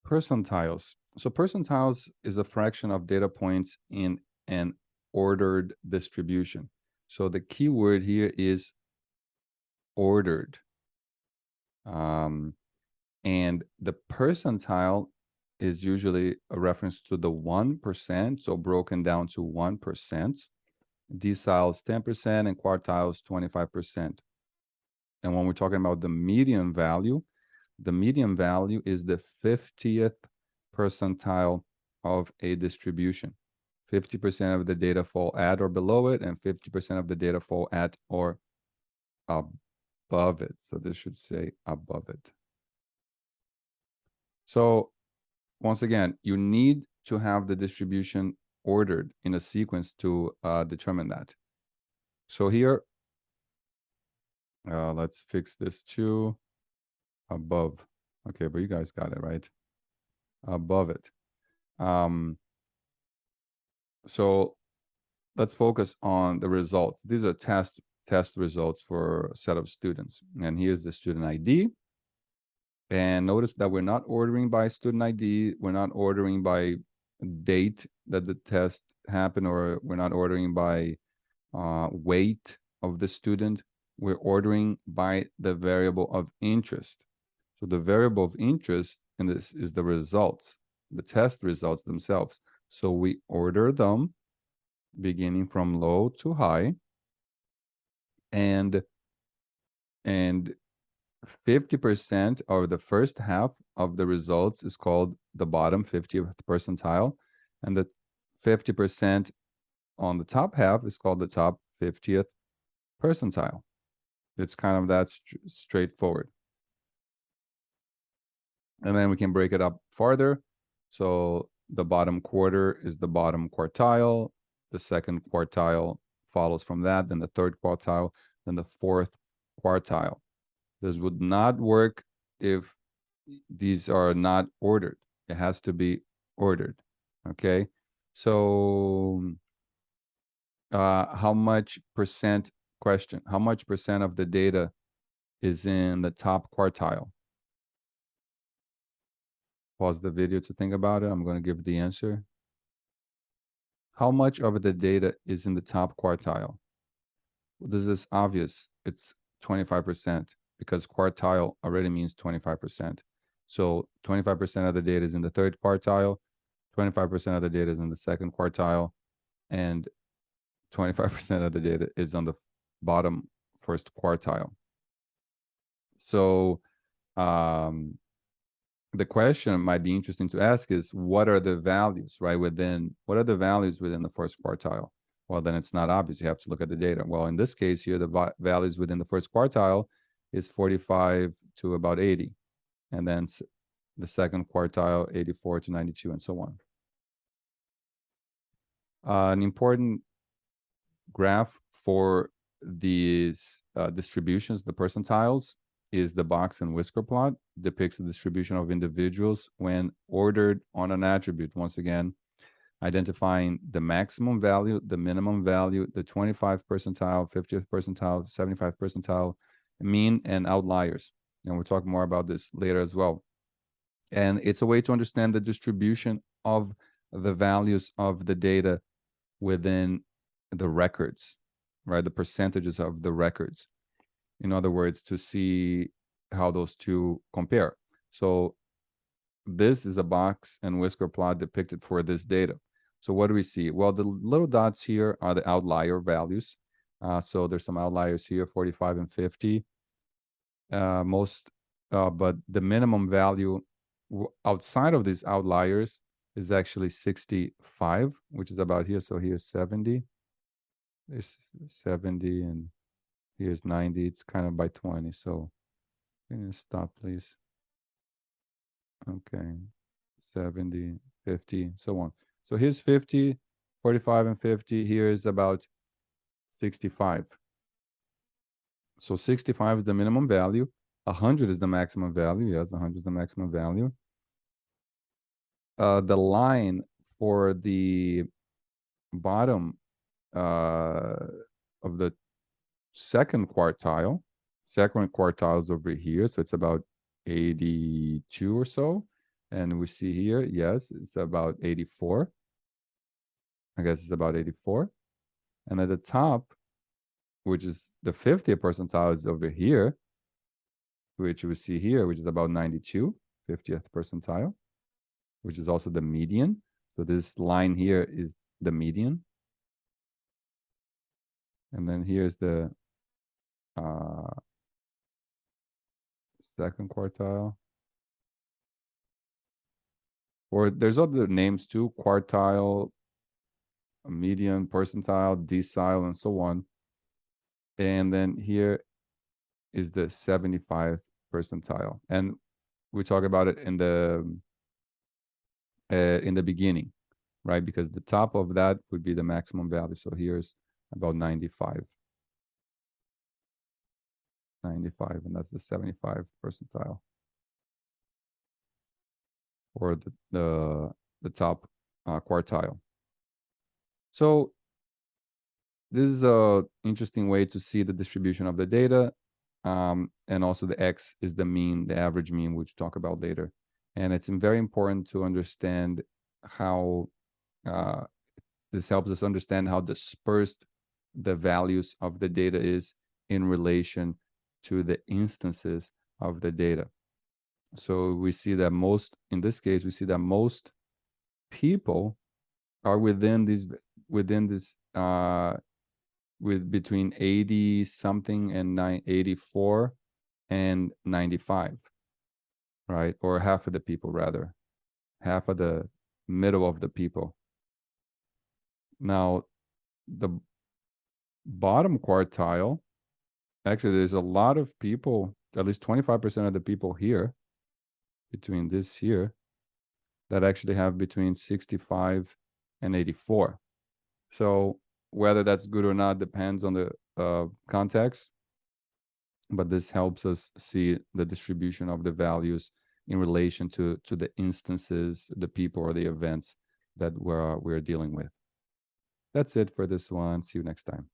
Percentiles. So percentiles is a fraction of data points in an ordered distribution. So the key word here is ordered. And the percentile is usually a reference to the 1%, so broken down to 1%. Deciles 10% and quartiles 25%. And when we're talking about the median value is the 50th percentile of a distribution. 50% of the data fall at or below it, and 50% of the data fall at or above it. So this should say above it. So once again, you need to have the distribution ordered in a sequence to determine that. So here, let's fix this to above. Okay, but you guys got it, right? Above it. So let's focus on the results. These are test results for a set of students. And here's the student ID. And notice that we're not ordering by student ID. We're not ordering by date that the test happened, or we're not ordering by weight of the student. We're ordering by the variable of interest. So the variable of interest in this is the results, the test results themselves. So we order them beginning from low to high, and 50% of the first half of the results is called the bottom 50th percentile, and the 50% on the top half is called the top 50th percentile. It's kind of that straightforward. And then we can break it up farther. So the bottom quarter is the bottom quartile. The second quartile follows from that, then the third quartile, then the fourth quartile. This would not work if these are not ordered. It has to be ordered, okay? So how much percent question? How much percent of the data is in the top quartile? Pause the video to think about it. I'm going to give the answer. How much of the data is in the top quartile? Well, this is obvious. It's 25%, because quartile already means 25%. So 25% of the data is in the third quartile, 25% of the data is in the second quartile, and 25% of the data is on the bottom first quartile. So the question might be interesting to ask is, what are the values, right? What are the values within the first quartile? Well, then it's not obvious. You have to look at the data. Well, in this case here, the values within the first quartile is 45 to about 80. And then the second quartile, 84 to 92, and so on. An important graph for these distributions, the percentiles, is the box and whisker plot. Depicts the distribution of individuals when ordered on an attribute. Once again, identifying the maximum value, the minimum value, the 25th percentile, 50th percentile, 75th percentile, mean, and outliers. And we'll talk more about this later as well. And it's a way to understand the distribution of the values of the data within the records, right? The percentages of the records. In other words, to see how those two compare. So this is a box and whisker plot depicted for this data. So what do we see? Well, the little dots here are the outlier values. So there's some outliers here, 45 and 50. But the minimum value outside of these outliers is actually 65, which is about here. So here's 70. There's 70 and here's 90. It's kind of by 20. So can you stop, please? Okay, 70, 50, so on. So here's 50, 45, and 50. Here is about 65. So 65 is the minimum value. 100 is the maximum value. Yes, 100 is the maximum value. The line for the bottom of the second quartile is over here. So it's about 82 or so. And we see here, yes, it's about 84. I guess it's about 84. And at the top, which is the 50th percentile, is over here, which we see here, which is about 92, 50th percentile, which is also the median. So this line here is the median. And then here's the second quartile. Or there's other names too, quartile, median, percentile, decile, and so on. And then here is the 75th percentile. And we talk about it in the beginning, right? Because the top of that would be the maximum value. So here's about 95. 95, and that's the 75th percentile. Or the top quartile. So this is a interesting way to see the distribution of the data. And also the X is the mean, the average mean, which we'll talk about later. And it's very important to understand how this helps us understand how dispersed the values of the data is in relation to the instances of the data. So we see that in this case, we see that most people are within this with between 80 something and 84 and 95, right? Or half of the people, rather, half of the middle of the people. Now, the bottom quartile, actually, there's a lot of people, at least 25% of the people here, between this here, that actually have between 65 and 84. So whether that's good or not depends on the context, but this helps us see the distribution of the values in relation to the instances, the people, or the events that we're dealing with. That's it for this one. See you next time.